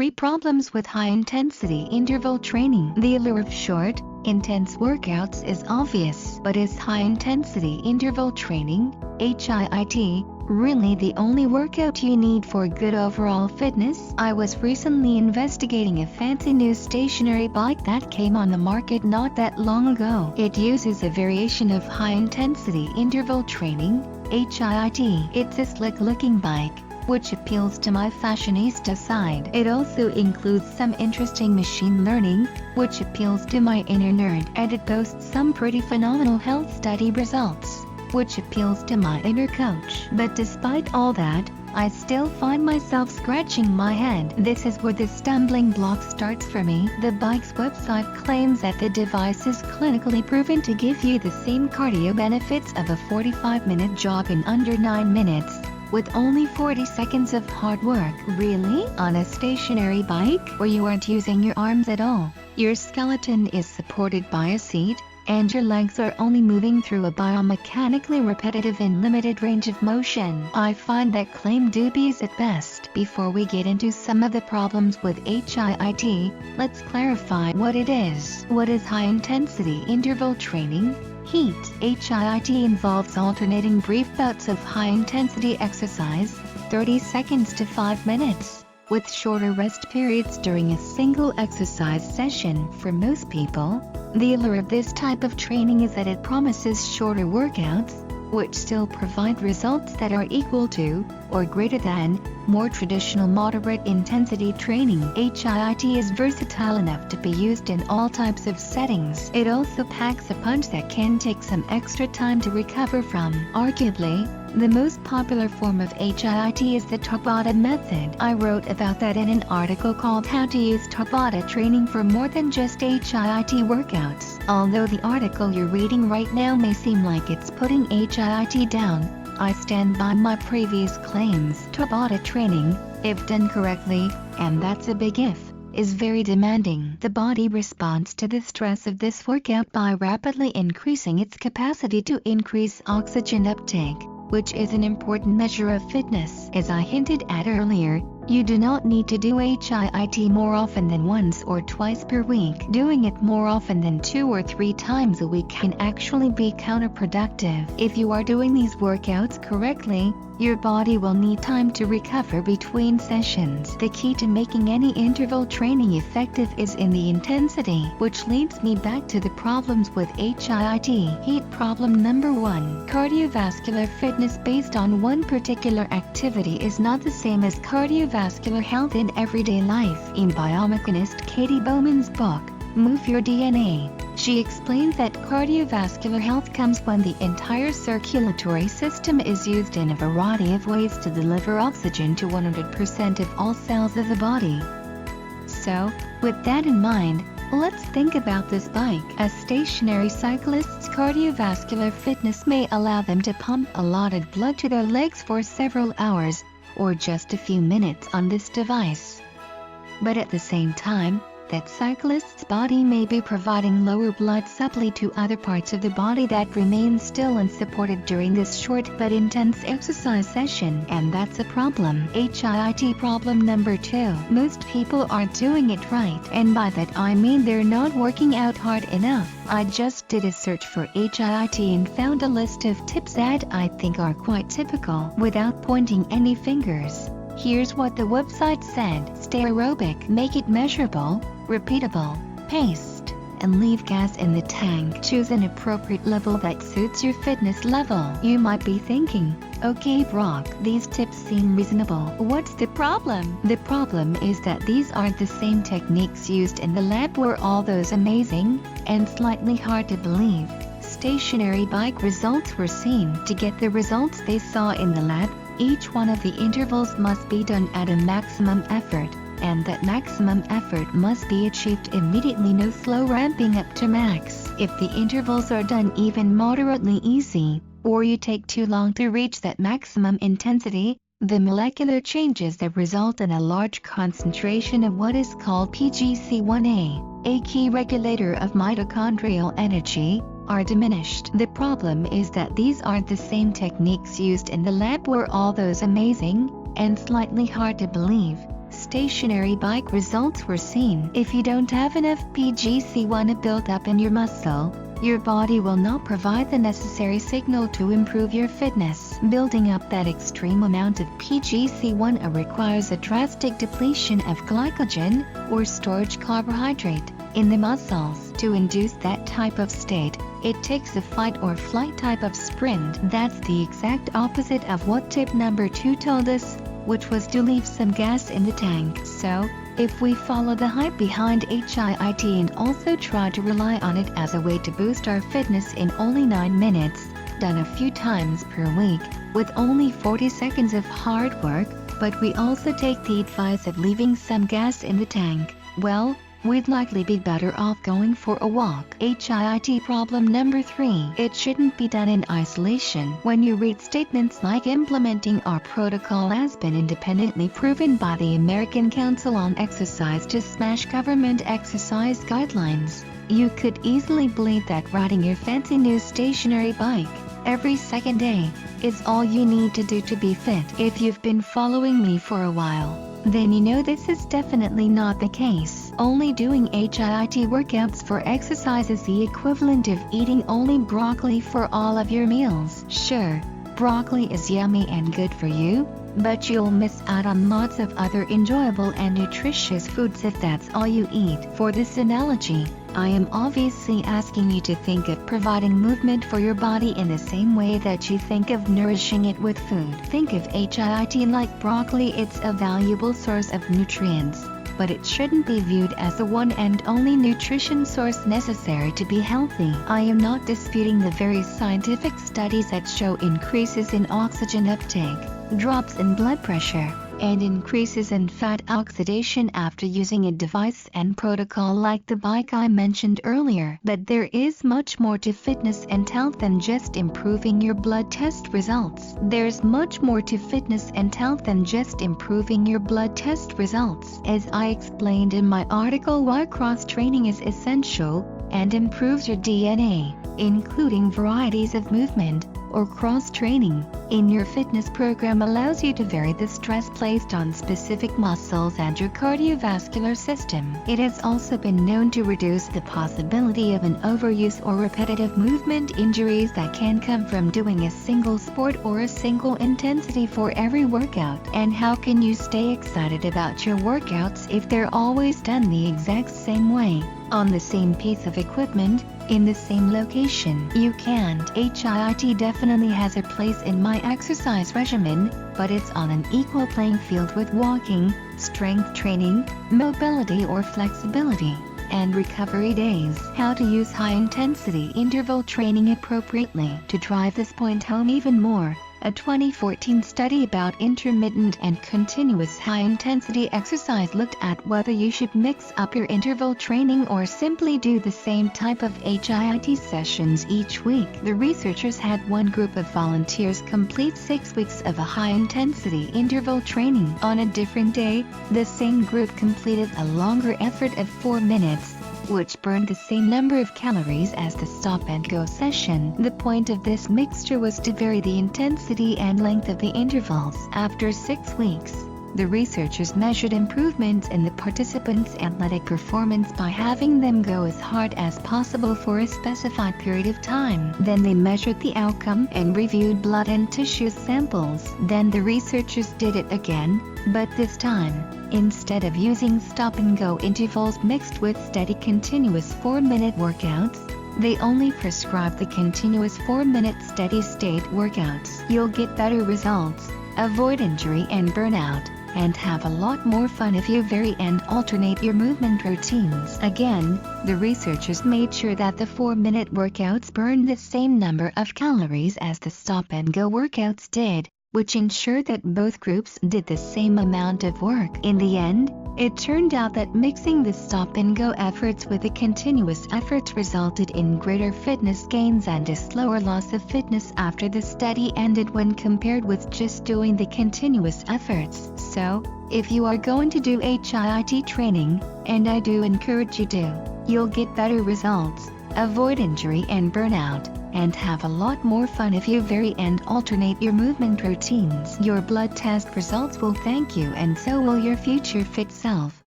3 problems with high-intensity interval training. The allure of short, intense workouts is obvious, but is high-intensity interval training, HIIT, really the only workout you need for good overall fitness? I was recently investigating a fancy new stationary bike that came on the market not that long ago. It uses a variation of high-intensity interval training, HIIT. It's a slick-looking bike, which appeals to my fashionista side. It also includes some interesting machine learning, which appeals to my inner nerd. And it boasts some pretty phenomenal health study results, which appeals to my inner coach. But despite all that, I still find myself scratching my head. This is where the stumbling block starts for me. The bike's website claims that the device is clinically proven to give you the same cardio benefits of a 45-minute jog in under 9 minutes, with only 40 seconds of hard work. Really? On a stationary bike, where you aren't using your arms at all, your skeleton is supported by a seat, and your legs are only moving through a biomechanically repetitive and limited range of motion. I find that claim dubious at best. Before we get into some of the problems with HIIT, let's clarify what it is. What is high-intensity interval training? HIIT. HIIT involves alternating brief bouts of high-intensity exercise, 30 seconds to 5 minutes, with shorter rest periods during a single exercise session. For most people, the allure of this type of training is that it promises shorter workouts, which still provide results that are equal to, or greater than, more traditional moderate intensity training. HIIT is versatile enough to be used in all types of settings. It also packs a punch that can take some extra time to recover from. Arguably, the most popular form of HIIT is the Tabata method. I wrote about that in an article called How to Use Tabata Training for More Than Just HIIT Workouts. Although the article you're reading right now may seem like it's putting HIIT down, I stand by my previous claims. Tabata training, if done correctly, and that's a big if, is very demanding. The body responds to the stress of this workout by rapidly increasing its capacity to increase oxygen uptake, which is an important measure of fitness. As I hinted at earlier, you do not need to do HIIT more often than once or twice per week. Doing it more often than 2 or 3 times a week can actually be counterproductive. If you are doing these workouts correctly, your body will need time to recover between sessions. The key to making any interval training effective is in the intensity, which leads me back to the problems with HIIT. HIIT problem number 1. Cardiovascular fitness based on one particular activity is not the same as cardiovascular health in everyday life. In biomechanist Katy Bowman's book, Move Your DNA, she explains that cardiovascular health comes when the entire circulatory system is used in a variety of ways to deliver oxygen to 100% of all cells of the body. So, with that in mind, let's think about this bike. As stationary cyclists, cardiovascular fitness may allow them to pump a lot of blood to their legs for several hours, or just a few minutes on this device. But at the same time, that cyclist's body may be providing lower blood supply to other parts of the body that remain still unsupported during this short but intense exercise session, and that's a problem. HIIT problem number 2. Most people aren't doing it right, and by that I mean they're not working out hard enough. I just did a search for HIIT and found a list of tips that I think are quite typical. Without pointing any fingers, here's what the website said. Stay aerobic, make it measurable, repeatable, paced, and leave gas in the tank. Choose an appropriate level that suits your fitness level. You might be thinking, okay Brock, these tips seem reasonable. What's the problem? The problem is that these aren't the same techniques used in the lab where all those amazing, and slightly hard to believe, stationary bike results were seen. To get the results they saw in the lab, each one of the intervals must be done at a maximum effort, and that maximum effort must be achieved immediately, no slow ramping up to max. If the intervals are done even moderately easy, or you take too long to reach that maximum intensity, the molecular changes that result in a large concentration of what is called PGC1A, a key regulator of mitochondrial energy, are diminished. The problem is that these aren't the same techniques used in the lab where all those amazing, and slightly hard to believe, stationary bike results were seen. If you don't have enough PGC1 built up in your muscle, your body will not provide the necessary signal to improve your fitness. Building up that extreme amount of PGC1 requires a drastic depletion of glycogen, or storage carbohydrate, in the muscles. To induce that type of state, it takes a fight or flight type of sprint. That's the exact opposite of what tip number 2 told us, which was to leave some gas in the tank. So, if we follow the hype behind HIIT and also try to rely on it as a way to boost our fitness in only 9 minutes, done a few times per week, with only 40 seconds of hard work, but we also take the advice of leaving some gas in the tank, well, we'd likely be better off going for a walk. HIIT problem number 3. It shouldn't be done in isolation. When you read statements like implementing our protocol has been independently proven by the American Council on Exercise to smash government exercise guidelines, you could easily believe that riding your fancy new stationary bike every second day is all you need to do to be fit. If you've been following me for a while, then you know this is definitely not the case. Only doing HIIT workouts for exercise is the equivalent of eating only broccoli for all of your meals. Sure, broccoli is yummy and good for you, but you'll miss out on lots of other enjoyable and nutritious foods if that's all you eat. For this analogy, I am obviously asking you to think of providing movement for your body in the same way that you think of nourishing it with food. Think of HIIT like broccoli. It's a valuable source of nutrients, but it shouldn't be viewed as the one and only nutrition source necessary to be healthy. I am not disputing the very scientific studies that show increases in oxygen uptake, drops in blood pressure, and increases in fat oxidation after using a device and protocol like the bike I mentioned earlier. But there is much more to fitness and health than just improving your blood test results. There's much more to fitness and health than just improving your blood test results. As I explained in my article Why Cross-Training is Essential and Improves Your DNA, including varieties of movement, or cross-training, in your fitness program allows you to vary the stress placed on specific muscles and your cardiovascular system. It has also been known to reduce the possibility of an overuse or repetitive movement injuries that can come from doing a single sport or a single intensity for every workout. And how can you stay excited about your workouts if they're always done the exact same way, on the same piece of equipment, in the same location? You can't. HIIT definitely has a place in my exercise regimen, but it's on an equal playing field with walking, strength training, mobility or flexibility, and recovery days. How to use high-intensity interval training appropriately. To drive this point home even more, a 2014 study about intermittent and continuous high-intensity exercise looked at whether you should mix up your interval training or simply do the same type of HIIT sessions each week. The researchers had one group of volunteers complete 6 weeks of a high-intensity interval training. On a different day, the same group completed a longer effort of 4 minutes, which burned the same number of calories as the stop-and-go session. The point of this mixture was to vary the intensity and length of the intervals. After 6 weeks, the researchers measured improvements in the participants' athletic performance by having them go as hard as possible for a specified period of time. Then they measured the outcome and reviewed blood and tissue samples. Then the researchers did it again, but this time, instead of using stop-and-go intervals mixed with steady continuous 4-minute workouts, they only prescribed the continuous 4-minute steady-state workouts. You'll get better results, avoid injury and burnout, and have a lot more fun if you vary and alternate your movement routines. Again, the researchers made sure that the 4-minute workouts burned the same number of calories as the stop-and-go workouts did, which ensured that both groups did the same amount of work. In the end, it turned out that mixing the stop-and-go efforts with the continuous efforts resulted in greater fitness gains and a slower loss of fitness after the study ended when compared with just doing the continuous efforts. So, if you are going to do HIIT training, and I do encourage you to, you'll get better results, avoid injury and burnout, and have a lot more fun if you vary and alternate your movement routines. Your blood test results will thank you, and so will your future fit self.